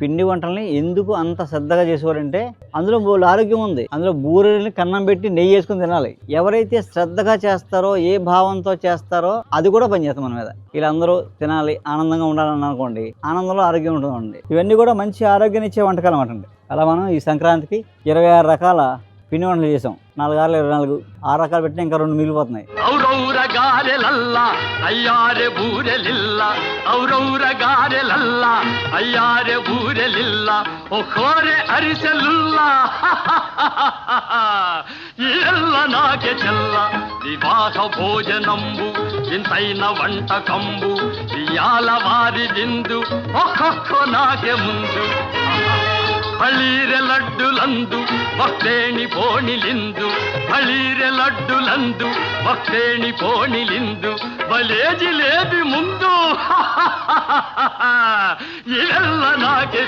పిండి వంటల్ని ఎందుకు అంత శ్రద్ధగా చేసేవారంటే అందులో బోలెడు ఆరోగ్యం ఉంది. అందులో బూరెల్ని కన్నం పెట్టి నెయ్యి వేసుకుని తినాలి. ఎవరైతే శ్రద్ధగా చేస్తారో, ఏ భావంతో చేస్తారో అది కూడా పనిచేస్తుంది మన మీద. వీళ్ళందరూ తినాలి, ఆనందంగా ఉండాలని అనుకోండి, ఆనందంలో ఆరోగ్యం ఉంటుందండి. ఇవన్నీ కూడా మంచి ఆరోగ్యాన్ని ఇచ్చే వంటకాలు అన్నమాట అండి. అలా మనం ఈ సంక్రాంతికి 26 రకాల పిండి వంటలు చేసాం. 4 6 24 6 రకాలు పెట్టినా ఇంకా 2 మిగిలిపోతున్నాయి. వివాహ భోజనంబు ఇంతైన వంటకంబు ఇయాల వారి విందు ఒక్కొక్క నాకే ముందు ಬಳೀರೆ ಲಡ್ಡುಲಂದು ಭಕ್ತೇಣಿ ಪೋಣಿಲಿಂದು ಬಳೀರೆ ಲಡ್ಡುಲಂದು ಭಕ್ತೇಣಿ ಪೋಣಿಲಿಂದು ಬಲೇ ಜಿಲೇಬಿ ಮುಂದು ಇವೆಲ್ಲ ನಾಕೆ